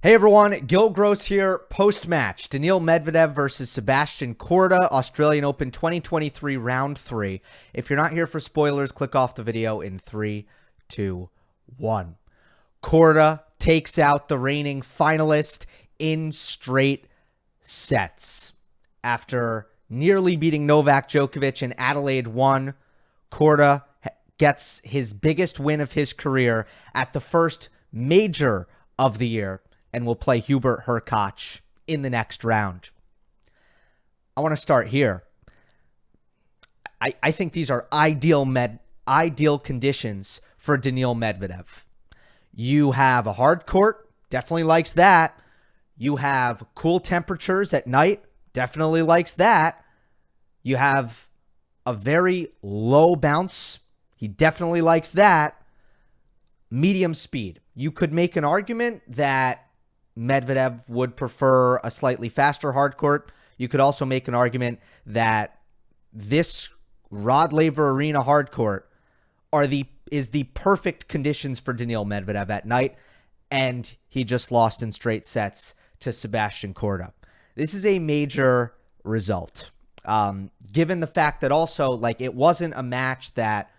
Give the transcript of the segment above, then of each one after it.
Hey everyone, Gill Gross here, post-match. Daniil Medvedev versus Sebastian Korda, Australian Open 2023, round 3. If you're not here for spoilers, click off the video in 3, 2, 1. Korda takes out the reigning finalist in straight sets. After nearly beating Novak Djokovic in Adelaide 1, Korda gets his biggest win of his career at the first major of the year, and will play Hubert Hurkacz in the next round. I want to start here. I think these are ideal conditions for Daniil Medvedev. You have a hard court, definitely likes that. You have cool temperatures at night, definitely likes that. You have a very low bounce, he definitely likes that. Medium speed. You could make an argument that Medvedev would prefer a slightly faster hard court. You could also make an argument that this Rod Laver Arena hard court is the perfect conditions for Daniil Medvedev at night, and he just lost in straight sets to Sebastian Korda. This is a major result, given the fact that also, it wasn't a match that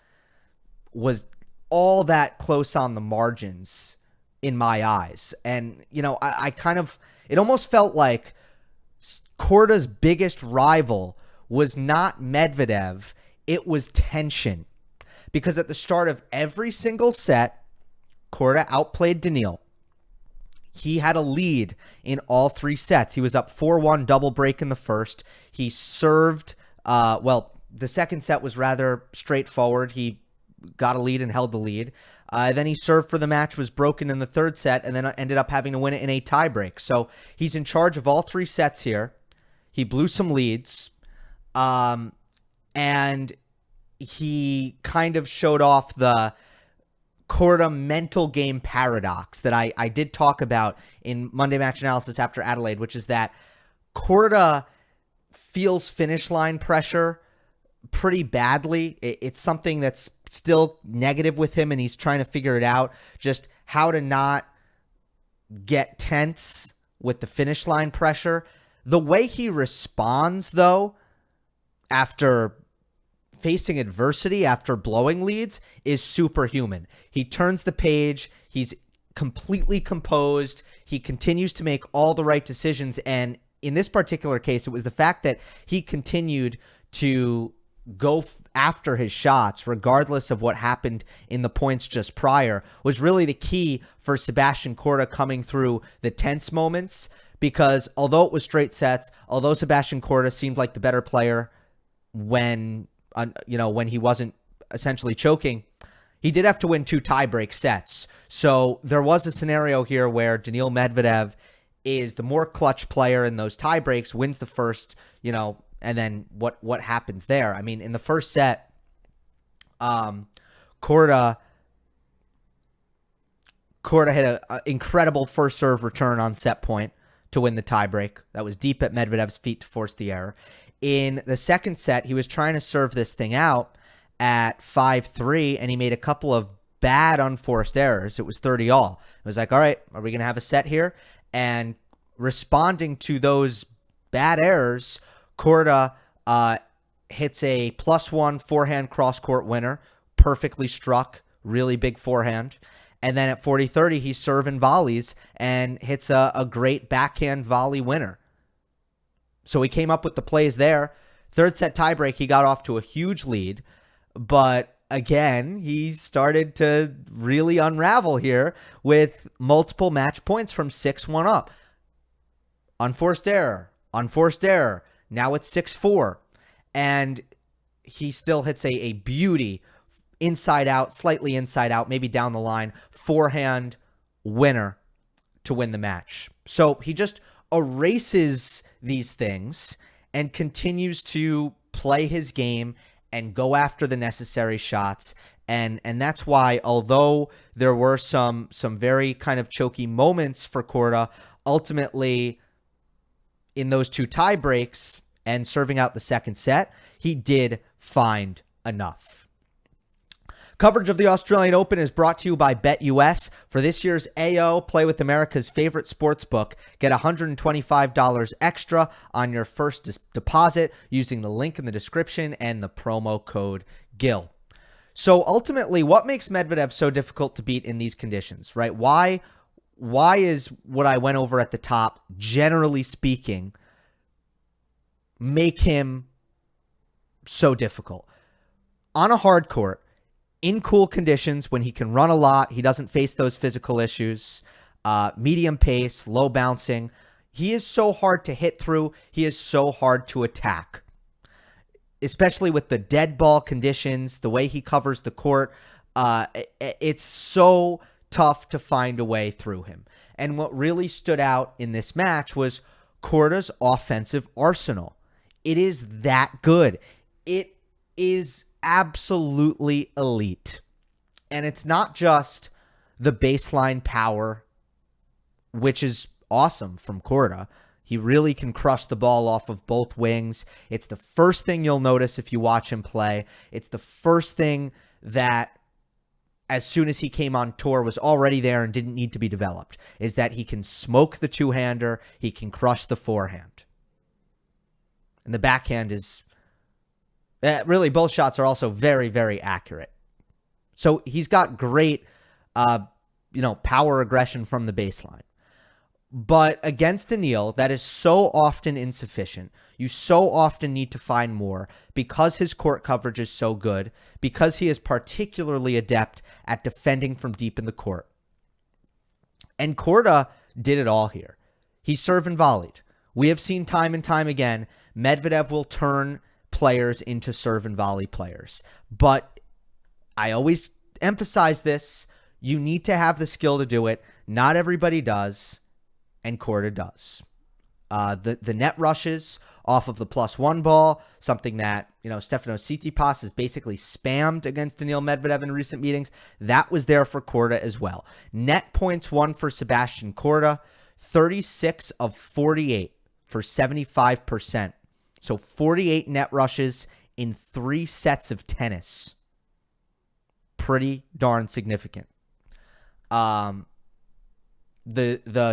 was all that close on the margins in my eyes. And, I kind of, it almost felt like Korda's biggest rival was not Medvedev, it was tension. Because at the start of every single set, Korda outplayed Daniil. He had a lead in all 3 sets. He was up 4-1 double break in the first. He served, the second set was rather straightforward. He got a lead and held the lead. Then he served for the match, was broken in the third set, and then ended up having to win it in a tiebreak. So he's in charge of all 3 sets here. He blew some leads, and he kind of showed off the Korda mental game paradox that I did talk about in Monday Match Analysis after Adelaide, which is that Korda feels finish line pressure pretty badly. It's something that's still negative with him, and he's trying to figure it out, just how to not get tense with the finish line pressure. The way he responds, though, after facing adversity, after blowing leads, is superhuman. He turns the page. He's completely composed. He continues to make all the right decisions, and in this particular case, it was the fact that he continued to go after his shots, regardless of what happened in the points just prior, was really the key for Sebastian Korda coming through the tense moments. Because although it was straight sets, although Sebastian Korda seemed like the better player when he wasn't essentially choking, he did have to win 2 tiebreak sets. So there was a scenario here where Daniil Medvedev is the more clutch player in those tiebreaks, wins the first, and then what happens there? I mean, in the first set, Korda hit an incredible first serve return on set point to win the tiebreak. That was deep at Medvedev's feet to force the error. In the second set, he was trying to serve this thing out at 5-3, and he made a couple of bad unforced errors. It was 30-all. It was like, all right, are we going to have a set here? And responding to those bad errors, Korda hits a +1 forehand cross-court winner, perfectly struck, really big forehand. And then at 40-30, he's serving volleys and hits a great backhand volley winner. So he came up with the plays there. Third set tiebreak, he got off to a huge lead. But again, he started to really unravel here with multiple match points from 6-1 up. Unforced error. Now it's 6-4. And he still hits a beauty inside out, slightly inside out, maybe down the line, forehand winner to win the match. So he just erases these things and continues to play his game and go after the necessary shots. And that's why, although there were some very kind of choky moments for Korda, ultimately in those 2 tie breaks and serving out the second set, he did find enough. Coverage of the Australian Open is brought to you by BetUS. For this year's AO, play with America's favorite sports book. Get $125 extra on your first deposit using the link in the description and the promo code GILL. So ultimately, what makes Medvedev so difficult to beat in these conditions, right? Why is what I went over at the top, generally speaking, make him so difficult? On a hard court, in cool conditions, when he can run a lot, he doesn't face those physical issues, medium pace, low bouncing. He is so hard to hit through. He is so hard to attack, especially with the dead ball conditions, the way he covers the court. It's so tough to find a way through him. And what really stood out in this match was Korda's offensive arsenal. It is that good. It is absolutely elite. And it's not just the baseline power, which is awesome from Korda. He really can crush the ball off of both wings. It's the first thing you'll notice if you watch him play. It's the first thing that, as soon as he came on tour, was already there and didn't need to be developed, is that he can smoke the two-hander, he can crush the forehand. And the backhand is... really, both shots are also very, very accurate. So he's got great, power aggression from the baseline. But against Daniil, that is so often insufficient. You so often need to find more because his court coverage is so good, because he is particularly adept at defending from deep in the court. And Korda did it all here. He served and volleyed. We have seen time and time again, Medvedev will turn players into serve and volley players. But I always emphasize this. You need to have the skill to do it. Not everybody does, and Korda does. The net rushes off of the +1 ball, something that, Stefanos Tsitsipas has basically spammed against Daniil Medvedev in recent meetings. That was there for Korda as well. Net points won for Sebastian Korda, 36 of 48 for 75%. So 48 net rushes in 3 sets of tennis. Pretty darn significant. The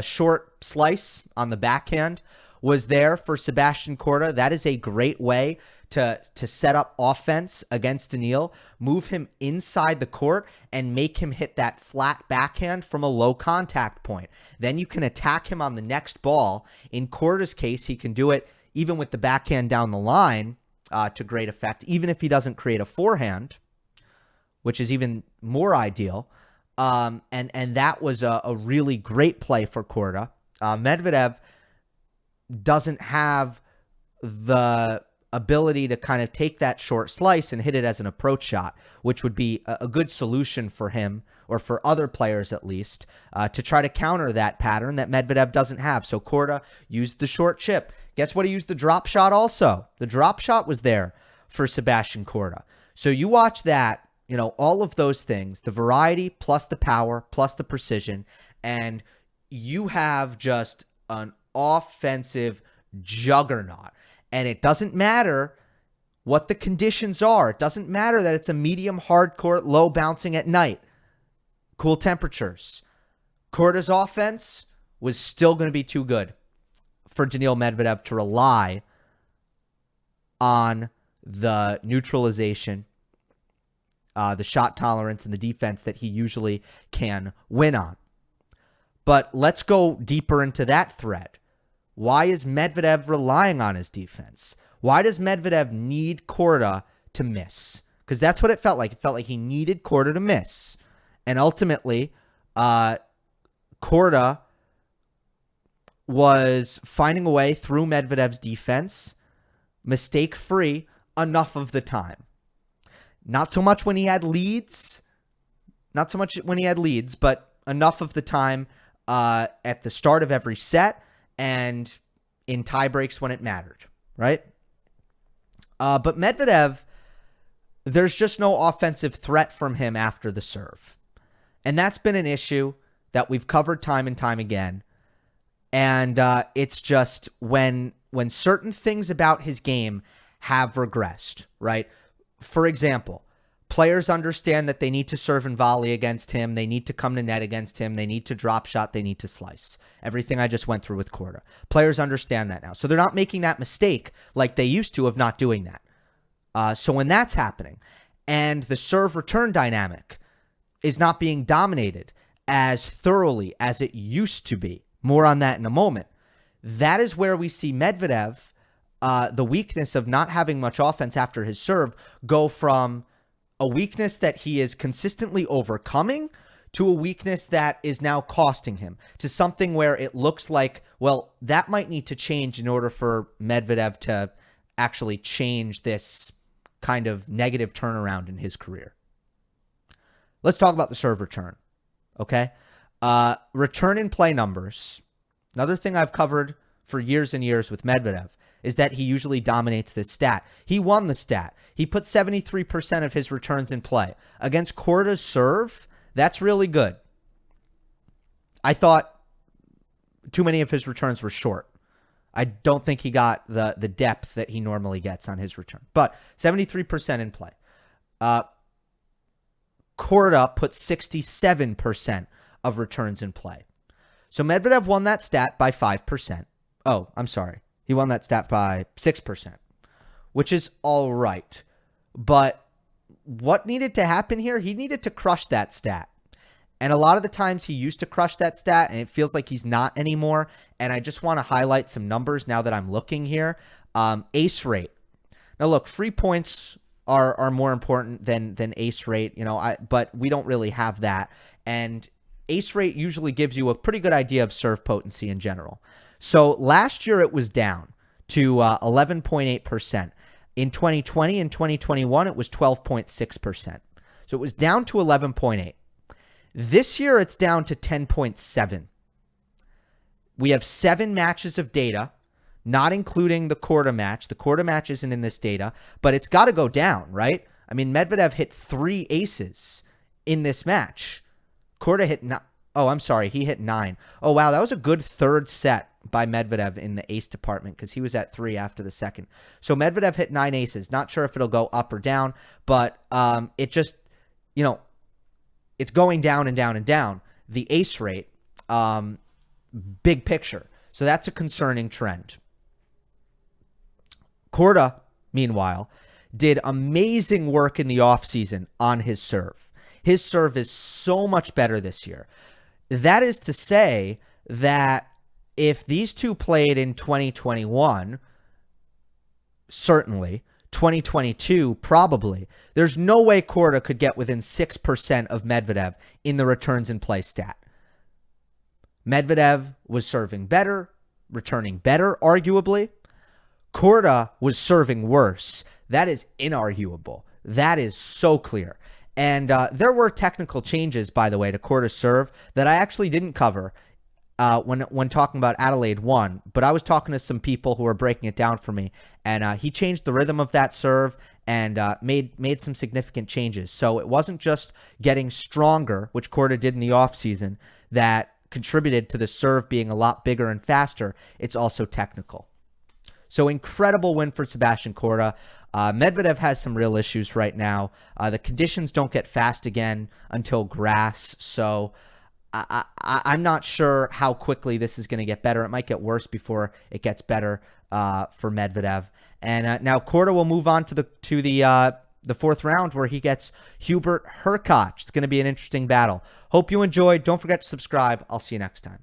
short slice on the backhand was there for Sebastian Korda. That is a great way to set up offense against Daniil, move him inside the court, and make him hit that flat backhand from a low contact point. Then you can attack him on the next ball. In Korda's case, he can do it even with the backhand down the line to great effect, even if he doesn't create a forehand, which is even more ideal. And that was a really great play for Korda. Medvedev doesn't have the ability to kind of take that short slice and hit it as an approach shot, which would be a good solution for him, or for other players at least, to try to counter that pattern that Medvedev doesn't have. So Korda used the short chip. Guess what? He used the drop shot also. The drop shot was there for Sebastian Korda. So you watch that, all of those things, the variety plus the power plus the precision, and you have just an offensive juggernaut. And it doesn't matter what the conditions are. It doesn't matter that it's a medium hard court, low bouncing at night, cool temperatures. Korda's offense was still going to be too good for Daniil Medvedev to rely on the neutralization, the shot tolerance, and the defense that he usually can win on. But let's go deeper into that thread. Why is Medvedev relying on his defense? Why does Medvedev need Korda to miss? Because that's what it felt like. It felt like he needed Korda to miss. And ultimately, Korda was finding a way through Medvedev's defense, mistake-free, enough of the time. Not so much when he had leads, but enough of the time at the start of every set and in tie breaks when it mattered, right? But Medvedev, there's just no offensive threat from him after the serve. And that's been an issue that we've covered time and time again. And it's just when certain things about his game have regressed, right? For example, Players understand that they need to serve and volley against him. They need to come to net against him. They need to drop shot. They need to slice. Everything I just went through with Korda. Players understand that now. So they're not making that mistake like they used to of not doing that. So when that's happening and the serve return dynamic is not being dominated as thoroughly as it used to be, more on that in a moment, that is where we see Medvedev, the weakness of not having much offense after his serve, go from a weakness that he is consistently overcoming to a weakness that is now costing him, to something where it looks like, well, that might need to change in order for Medvedev to actually change this kind of negative turnaround in his career. Let's talk about the serve return, okay? Return in play numbers. Another thing I've covered for years and years with Medvedev is that he usually dominates this stat. He won the stat. He put 73% of his returns in play. Against Korda's serve, that's really good. I thought too many of his returns were short. I don't think he got the depth that he normally gets on his return. But 73% in play. Korda put 67% of returns in play. So Medvedev won that stat by 5%. Oh, I'm sorry. He won that stat by 6%, which is all right. But what needed to happen here? He needed to crush that stat. And a lot of the times he used to crush that stat, and it feels like he's not anymore. And I just want to highlight some numbers now that I'm looking here. Ace rate. Now, look, free points are more important than ace rate, but we don't really have that. And ace rate usually gives you a pretty good idea of serve potency in general. So last year it was down to 11.8%. In 2020 and 2021, it was 12.6%. So it was down to 11.8. This year it's down to 10.7. We have 7 matches of data, not including the Korda match. The Korda match isn't in this data, but it's got to go down, right? I mean, Medvedev hit 3 aces in this match. Korda hit he hit 9. Oh, wow, that was a good third set by Medvedev in the ace department because he was at 3 after the second. So Medvedev hit 9 aces. Not sure if it'll go up or down, but it just, it's going down and down and down. The ace rate, big picture. So that's a concerning trend. Korda, meanwhile, did amazing work in the offseason on his serve. His serve is so much better this year. That is to say that if these two played in 2021, certainly, 2022, probably, there's no way Korda could get within 6% of Medvedev in the returns in play stat. Medvedev was serving better, returning better, arguably. Korda was serving worse. That is inarguable. That is so clear. And there were technical changes, by the way, to Korda's serve that I actually didn't cover when talking about Adelaide 1, but I was talking to some people who were breaking it down for me, and he changed the rhythm of that serve and made some significant changes. So it wasn't just getting stronger, which Korda did in the offseason, that contributed to the serve being a lot bigger and faster. It's also technical. So incredible win for Sebastian Korda. Medvedev has some real issues right now. The conditions don't get fast again until grass, so I'm not sure how quickly this is going to get better. It might get worse before it gets better for Medvedev. And now Korda will move on to the fourth round where he gets Hubert Hurkacz. It's going to be an interesting battle. Hope you enjoyed. Don't forget to subscribe. I'll see you next time.